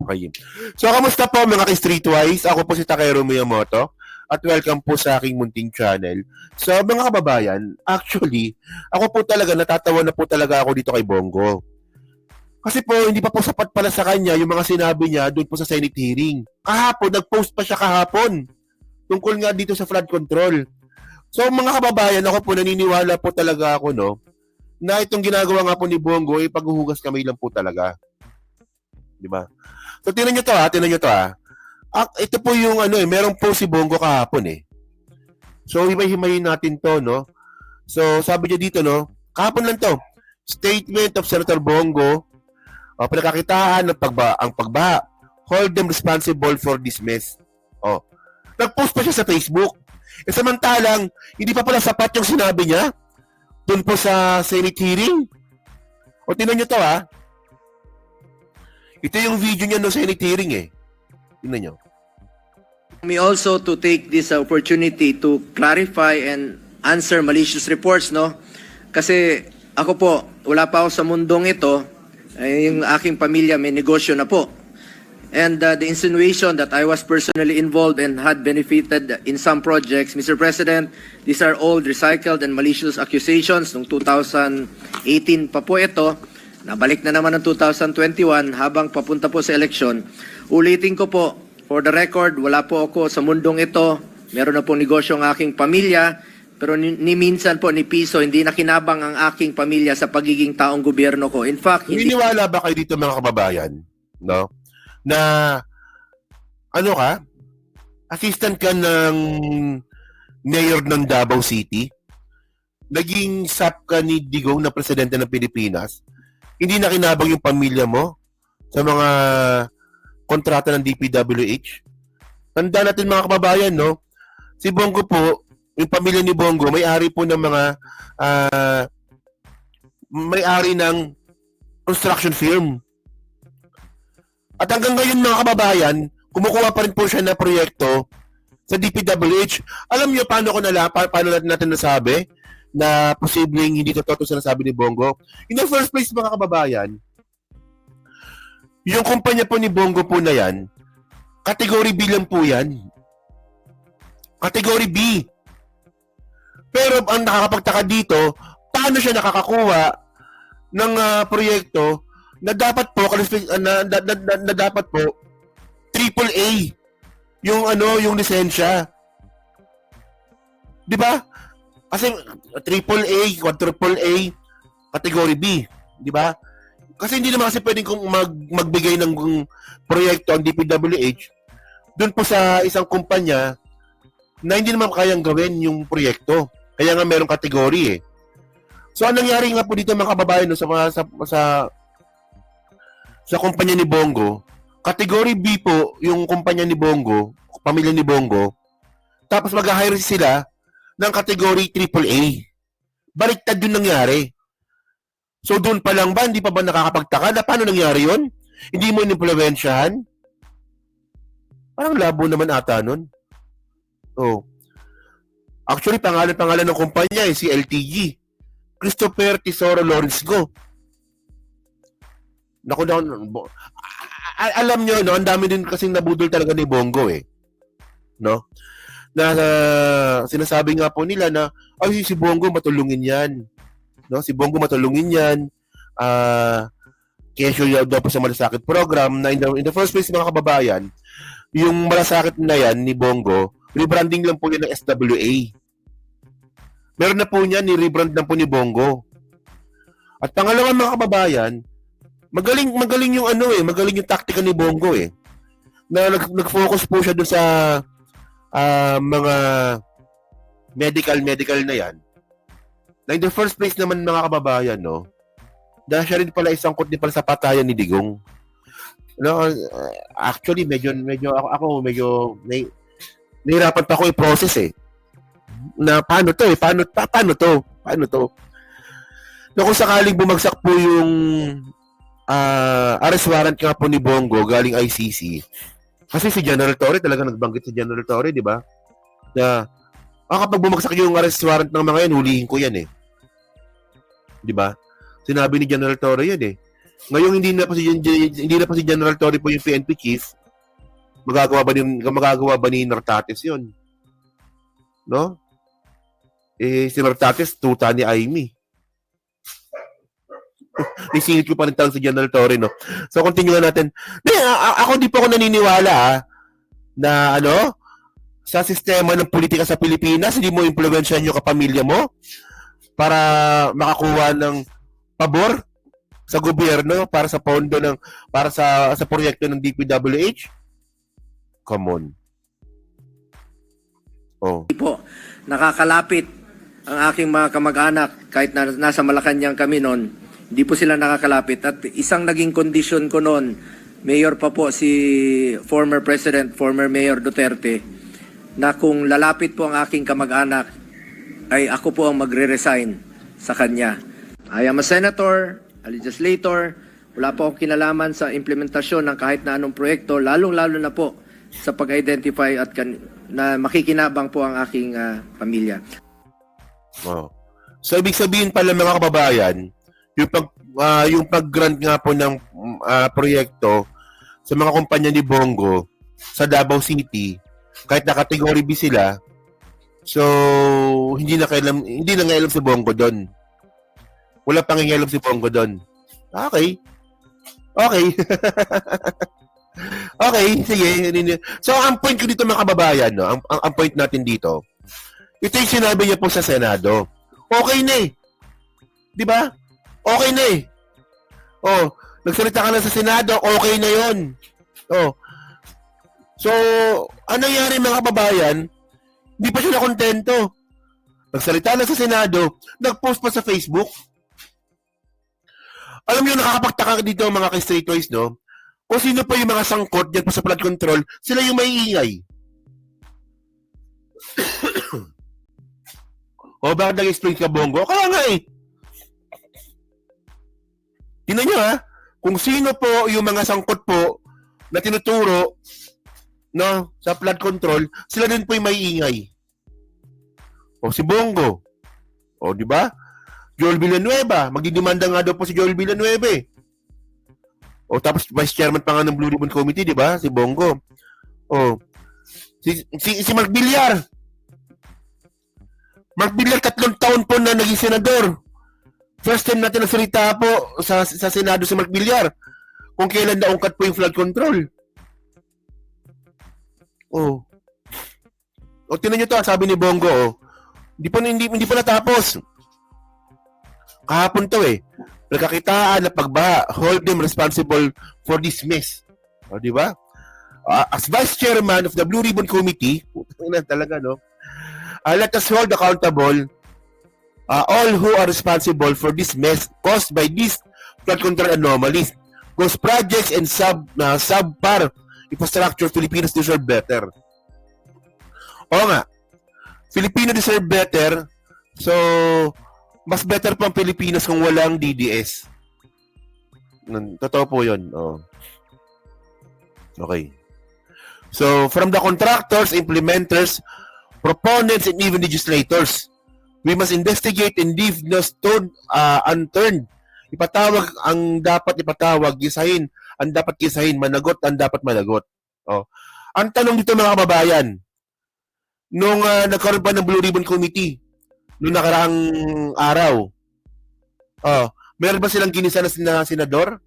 Okay. So, kamusta po mga ka-Streetwise? Ako po si Takero Miyamoto at welcome po sa aking munting channel. So, mga kababayan, actually, ako po talaga, natatawa na po talaga ako dito kay Bongo. Kasi po, hindi pa po sapat pala sa kanya yung mga sinabi niya doon po sa Senate hearing. Kahapon, nag-post pa siya kahapon tungkol nga dito sa flood control. So, mga kababayan, ako po naniniwala po talaga ako, no, na itong ginagawa nga po ni Bongo, paghuhugas kamay lang po talaga. Di ba? So, tinan nyo to ha. Ito po yung merong po si Bongo kahapon eh. So, himay-himayin natin to, no? So, sabi niya dito, no? Kahapon lang to. Statement of Senator Bongo, pinakakitaan ng ang pagbaha. Hold them responsible for this mess. Nag-post pa siya sa Facebook. Samantalang, hindi pa pala sapat yung sinabi niya dun po sa Senate hearing. Tinan nyo to ha. Ito yung video niya no Senate hearing eh. Tingnan nyo. Me also to take this opportunity to clarify and answer malicious reports, no? Kasi ako po, wala pa ako sa mundong ito. Yung aking pamilya may negosyo na po. And the insinuation that I was personally involved and had benefited in some projects, Mr. President, these are all recycled and malicious accusations. Noong 2018 pa po ito. Nabalik na naman ng 2021 habang papunta po sa eleksyon. Ulitin ko po, for the record, wala po ako sa mundong ito. Meron na po negosyo ang aking pamilya. Pero ni minsan po, ni piso, hindi nakinabang ang aking pamilya sa pagiging taong gobyerno ko. In fact, hindi... Naniniwala ba kayo dito mga kababayan? No? Na, assistant ka ng mayor ng Davao City? Naging SAP ka ni Digong na presidente ng Pilipinas? Hindi nakinabang yung pamilya mo sa mga kontrata ng DPWH? Tanda natin mga kababayan, no? Si Bongo po, yung pamilya ni Bongo, may-ari po ng mga may-ari ng construction firm. At hanggang ngayon mga kababayan, kumukuha pa rin po siya na proyekto sa DPWH. Alam niyo paano natin nasabi na posibleng hindi totoo sinasabi ni Bongo? In the first place mga kababayan, yung kumpanya po ni Bongo po na yan, category B lang po yan. Category B. Pero ang nakakapagtaka dito, paano siya nakakakuha ng proyekto na dapat po na dapat po AAA yung lisensya. 'Di ba? Kasi AAA, quadruple A, category B, 'di ba? Kasi hindi naman kasi pwedeng kung magbigay ng proyekto ang DPWH doon po sa isang kumpanya na hindi naman kayang gawin yung proyekto. Kaya nga merong category eh. So, anong nangyari nga po dito mga kababayan no, sa kumpanya ni Bongo, category B po yung kumpanya ni Bongo, pamilya ni Bongo, tapos mag-hire sila ng category AAA. Baliktad yung nangyari. So, doon pa lang ba, hindi pa ba nakakapagtaka na paano nangyari yun? Hindi mo in-influensyahan? Parang labo naman ata nun. Actually, pangalan ng kumpanya si LTG. Christopher Tesoro Lawrence Go. Alam nyo, no, ang dami din kasing nabudol talaga ni Bongo eh. No? Na sinasabi nga po nila na si Bongo matulungin yan. No? Si Bongo matulungin yan. Kesyo daw po sa Malasakit program na in the first place mga kababayan, yung Malasakit na yan ni Bongo, rebranding lang po yan ng SWA. Meron na po niya, ni-rebrand na po ni Bongo. At pangalawa mga kababayan, magaling yung magaling yung taktika ni Bongo eh. Na nag-focus po siya doon sa mga medical na yan. Na in the first place naman mga kababayan, no, dahil siya rin pala isang kot din pala sa patayan ni Digong. No, actually medyo ako nahirapan pa ako i-process eh. Na paano to? Na kung sakaling bumagsak po yung arrest warrant nga po ni Bongo galing ICC. Kasi si General Torre talaga nagbanggit si General Torre, di ba? Na kapag bumagsak yung arrest warrant ng mga yan, hulihin ko yan eh. Di ba? Sinabi ni General Torre yan eh. Ngayon hindi na pa si General Torre po yung PNP chief. Magagawa ba ni Nartates 'yon? No? Si Nartates tuta ni Amy. Isingit ko pa rin tawag si General Torre, no? So, continue natin. Ako di po ako naniniwala, na sa sistema ng politika sa Pilipinas, hindi mo impluwensyahan yung kapamilya mo para makakuha ng pabor sa gobyerno para sa pondo para sa proyekto ng DPWH. Come on. Oh. Po, nakakalapit ang aking mga kamag-anak kahit na nasa Malacanang kami noon. Hindi po sila nakakalapit. At isang naging kondisyon ko noon, Mayor pa po si former Mayor Duterte, na kung lalapit po ang aking kamag-anak, ay ako po ang magre-resign sa kanya. I am a senator, a legislator, wala po akong kinalaman sa implementasyon ng kahit na anong proyekto, lalong-lalo na po sa pag-identify at na makikinabang po ang aking pamilya. Oh. So, ibig sabihin pala mga kababayan, yung pag-grant nga po ng proyekto sa mga kumpanya ni Bongo sa Davao City, kahit na category B sila, so hindi na ngailam si Bongo doon. Wala pang ngailam si Bongo doon. Okay. Okay, sige. So, ang point ko dito mga kababayan, no? Ang point natin dito, ito yung sinabi niya po sa Senado. Okay na eh. Di ba? Okay na eh. Oh, nagsalita ka na sa Senado, okay na yon. Oh. So, ano nangyari mga kababayan? Hindi pa sila kontento. Nagsalita na sa Senado, nag-post pa sa Facebook. Alam niyo, nakakapagtaka dito mga ka-straightways, no? Kung sino pa yung mga sangkot dyan pa sa flood control, sila yung may ingay. O, bakit nag-explain ka, Bongo? Kaya nga eh. Tingnan nyo ha, kung sino po yung mga sangkot po na tinuturo no, sa flood control, sila din po yung may ingay. O si Bongo. O di ba? Joel Villanueva, magdidemanda nga daw po si Joel Villanueva eh. O tapos vice chairman pa nga ng Blue Ribbon Committee, di ba? Si Bongo. O si Mark Villar. Mark Villar 3 taon po na naging senador. First time natin nagsalita po sa Senado si Mark Villar kung kailan naungkat po yung flood control. O tingnan nyo to, sabi ni Bongo, hindi pa natapos. Kahapon to eh. Nagkakitaan na pagbaha. Hold them responsible for this mess. O, di ba? As Vice Chairman of the Blue Ribbon Committee, talaga, no? Let us hold accountable all who are responsible for this mess caused by these flood control anomalies. Those projects and subpar infrastructure, Filipinos deserve better. Oo nga. Filipino deserve better. So, mas better pa ang Pilipinas kung walang DDS. Totoo po yun. Oh. Okay. So, from the contractors, implementers, proponents, and even legislators, we must investigate and leave no stone unturned. Ipatawag ang dapat ipatawag, gisahin ang dapat gisahin, managot ang dapat managot. Oh. Ang tanong dito mga kababayan, nung nagkaroon pa ng Blue Ribbon Committee, nung nakaraang araw, meron ba silang ginisa na senador?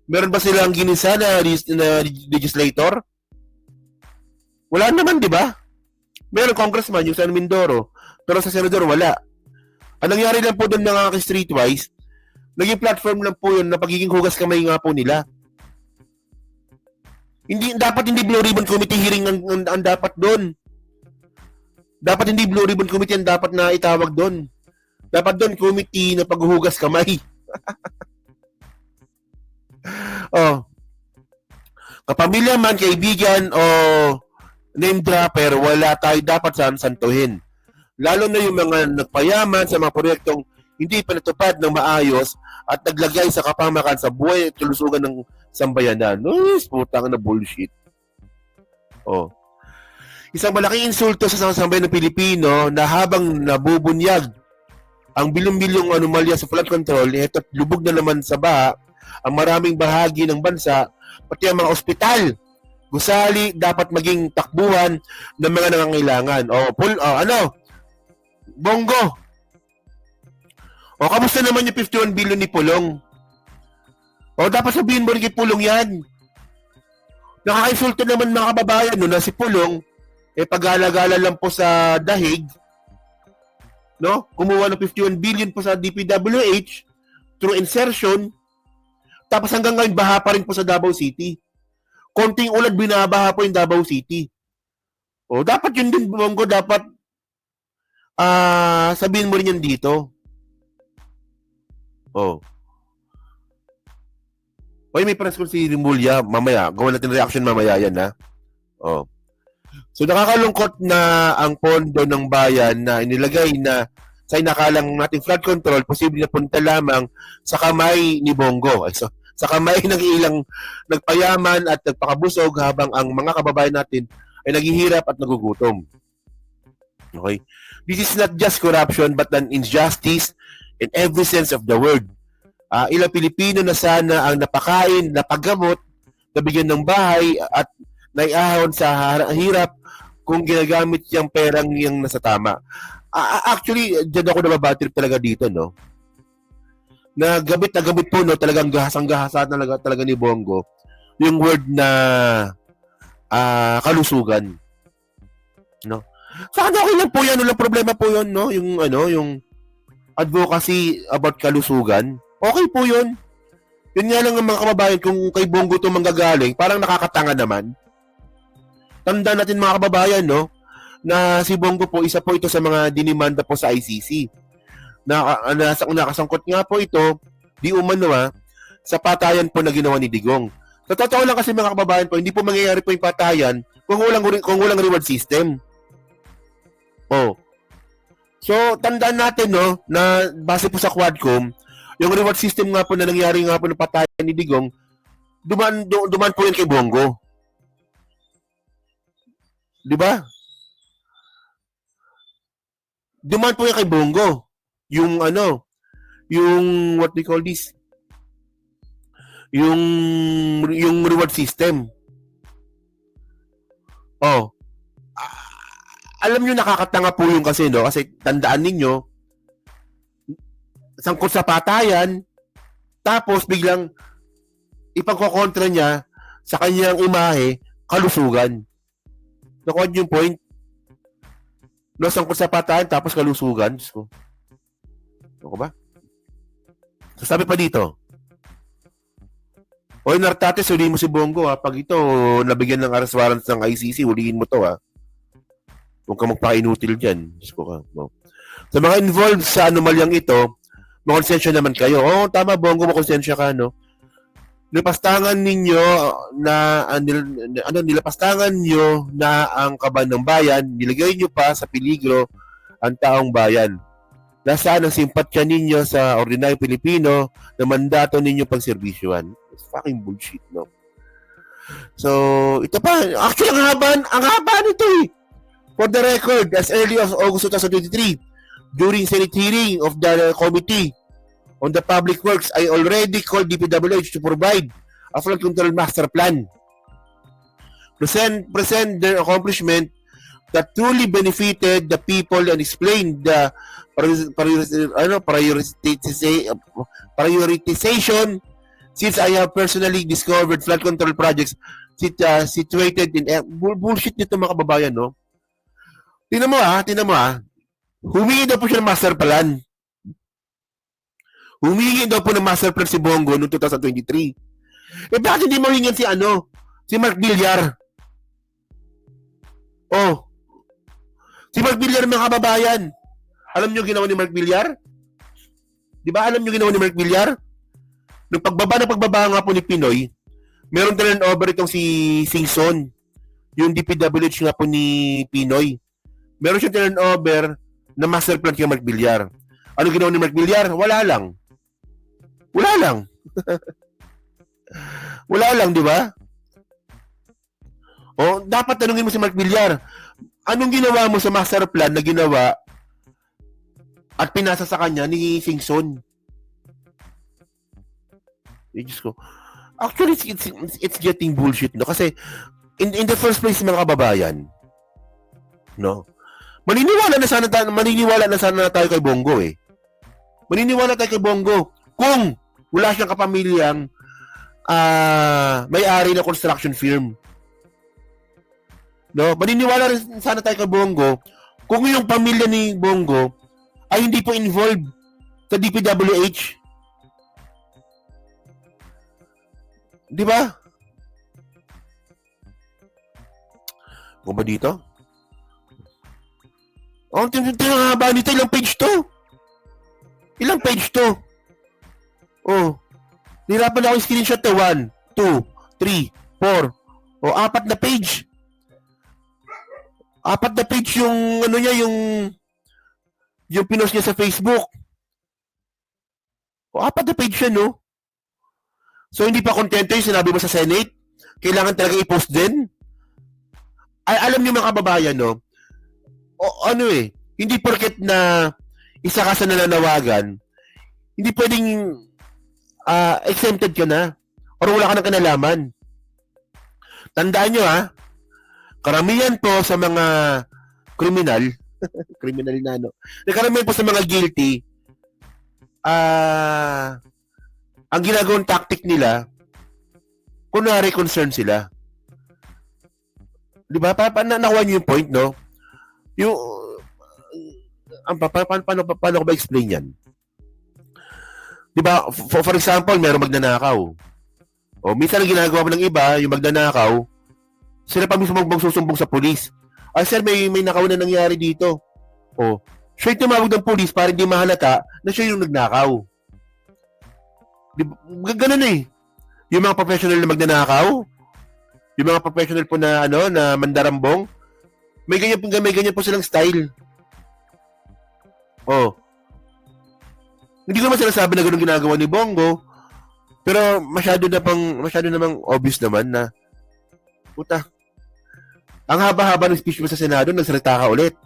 Meron ba silang ginisa na legislator? Wala naman, di ba? Meron congressman, yung San Mindoro, pero sa senador, wala. Ang nangyari lang po doon mga streetwise, naging platform lang po yun na pagiging hugas kamay nga po nila. Dapat hindi Blue Ribbon Committee hearing ang dapat doon. Dapat hindi Blue Ribbon Committee ang dapat na itawag doon. Dapat doon committee na paghuhugas kamay. Kapamilya man, kaibigan o name dropper, wala tayo dapat santuhin. Lalo na yung mga nagpayaman sa mga proyektong hindi pa natupad ng maayos at naglagay sa kapamakan sa buhay at kalusugan ng sambayanan. Putang na bullshit. Isang malaking insulto sa sambayan ng Pilipino na habang nabubunyag ang bilyong-bilyong anomalya sa flood control, lubog na naman sa baha, ang maraming bahagi ng bansa, pati ang mga ospital, gusali, dapat maging takbuhan ng mga nangangailangan. Bongo. Kamusta naman yung 51 billion ni Pulong? Dapat sabihin mo rin kay Pulong yan. Nakaka-insulto naman mga kababayan no, na si Pulong, pag-alagala lang po sa dahig, no? Kumuha ng 51 billion po sa DPWH through insertion, tapos hanggang ngayon baha pa rin po sa Davao City. Konting ulan, binabaha po yung Davao City. Dapat yun din, Bongo, dapat sabihin mo rin yan dito. May press ko si Rimulya, mamaya. Gawin natin reaction mamaya yan, ha? So, nakakalungkot na ang pondo ng bayan na inilagay na sa inakalang nating flood control, posible na punta lamang sa kamay ni Bongo. Sa kamay ng ilang nagpayaman at nagpakabusog habang ang mga kababayan natin ay naghihirap at nagugutom. Okay? This is not just corruption but an injustice in every sense of the word. Ilang Pilipino na sana ang napakain, napagamot, nabigyan ng bahay at naiahon sa hirap kung ginagamit yung perang yung nasa tama. Actually, dyan ako nababatrip talaga dito, no? Na gamit po, no? Talagang gahasang-gahasa talaga ni Bongo yung word na kalusugan. No? Saan okay lang po yan? Walang problema po yun, no? Yung advocacy about kalusugan. Okay po yun. Yun nga lang ang mga kababayan, kung kay Bongo ito manggagaling, parang nakakatanga naman. Tandaan natin mga kababayan, no? Na si Bongo po, isa po ito sa mga dinimanda po sa ICC. Nakasangkot nga po ito, di umano sa patayan po na ginawa ni Digong. Sa totoo lang kasi mga kababayan po, hindi po mangyayari po yung patayan kung walang reward system. So, tandaan natin, no, na base po sa Quadcom, yung reward system nga po na nangyari nga po ng patayan ni Digong, duman po yun kay Bongo. Di ba? Duman po yun kay Bongo. Yung what we call this, yung reward system. Alam nyo, nakakatanga po yung kasi, no? Kasi tandaan ninyo, sangkot sa patayan, tapos biglang ipagkokontra niya sa kanyang imahe, kalusugan. Nakuha niyo yung point? No, sangkot sa patayan, tapos kalusugan. So, ano ba? So, sabi pa dito, Nartates, huliin mo si Bongo, ha? Pag ito, nabigyan ng arrest warrant ng ICC, huliin mo to, ha? Huwag ka magpaka-inutil dyan. Sa mga involved sa anomalyang ito, makonsensya naman kayo. Tama, Bongo, makonsensya ka, no? Nilapastangan ninyo na ang kaban ng bayan, nilagay nyo pa sa peligro ang taong bayan. Nasaan ang simpatya ninyo sa ordinaryong Pilipino na mandato ninyo pagserbisyuhan? It's fucking bullshit, no? So, ito pa. Actually, ang haba nito, eh. For the record, as early as August 2023, during Senate hearing of the Committee on the Public Works, I already called DPWH to provide a flood control master plan. Present their accomplishment that truly benefited the people and explain the prioritization since I have personally discovered flood control projects situated in bullshit nito mga kababayan, no? Tingnan mo. Humingi daw po siya ng master plan. Humingi daw po ng master plan si Bongo noong 2023. Bakit hindi mawingan si Mark Villar? Si Mark Villar, mga kababayan. Alam niyo ginawa ni Mark Villar? Di ba alam niyo ginawa ni Mark Villar? Nung pagbaba nga po ni Pinoy, meron talagang over itong si Singson, yung DPWH nga po ni Pinoy. Meron siya turnover na master plan kay Mark Villar. Ano ginawa ni Mark Villar? Wala lang. Wala lang, di ba? Dapat tanungin mo si Mark Villar, anong ginawa mo sa master plan na ginawa at pinasa sa kanya ni Singson? Diyos ko. Actually, it's getting bullshit, no? Kasi, in the first place, mga kababayan, no? Maniniwala na sana tayo kay Bongo, eh. Maniniwala tayo kay Bongo kung wala siyang kapamilyang may-ari na construction firm. No? Maniniwala rin sana tayo kay Bongo kung yung pamilya ni Bongo ay hindi po involved sa DPWH. Di ba? Kung ba dito? Oh, tinahaba nito. Ilang page to? Ilang page to? Oh. Nirapan ako yung screenshot to. 1, 2, 3, 4. O, 4 na page. 4 na page yung, ano niya, yung pinost niya sa Facebook. O, 4 na page siya, no? So, hindi pa kontento yung sinabi mo sa Senate? Kailangan talaga i-post din? Ay, alam niyo mga kababayan, no? O, ano eh, hindi porket na isa ka sa nananawagan, hindi pwedeng exempted ka na or wala ka ng kanalaman. Tandaan nyo karamihan po sa mga kriminal, kriminal na ano, karamihan po sa mga guilty, ang ginagawang tactic nila, kunwari concerned sila. Di ba? Nakuha nyo yung point, no? Yung, paano ko ba explain yan? Di ba, for example, meron magnanakaw. O, minsan ang ginagawa mo ng iba, yung magnanakaw, sila pa mismo magsusumbong sa pulis. Ay, sir, may nakaw na nangyari dito. O, siya yung tumawag ng pulis para hindi mahalata na siya yung nagnakaw. Di ba, ganun eh. Yung mga professional na magnanakaw, yung mga professional po na, na mandarambong, may ganyan po silang style. Oh. Hindi ko naman sinasabi na gano'ng ginagawa ni Bongo, pero masyado namang obvious naman na puta. Ang haba-haba ng speech mo sa Senado, nagsalita ka ulit.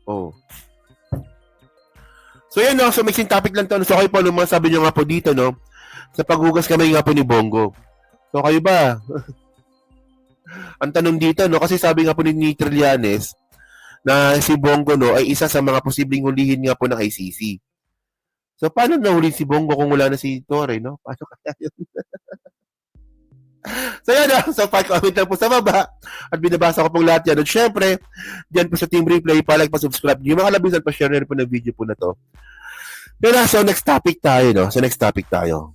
Oh. So yan, no, so mixing topic lang to. So kayo po, ano mga sabi nyo nga po dito, no, sa paghugas kamay nga po ni Bongo. So kayo ba? Ang tanong dito, no, kasi sabi nga po ni Trillanes na si Bongo, no, ay isa sa mga posibleng hulihin nga po ng ICC. So, paano nahuli si Bongo kung wala na si Torre, no? Paano kaya yun? So, yan, no? So, pa-comment lang po sa baba. At binabasa ko pong lahat yan. At syempre, dyan po sa Team Replay, pa-like, pa-subscribe. Yung mga labisan, pa-share na rin po ng video po na to. Pero, so, next topic tayo, no? So, next topic tayo.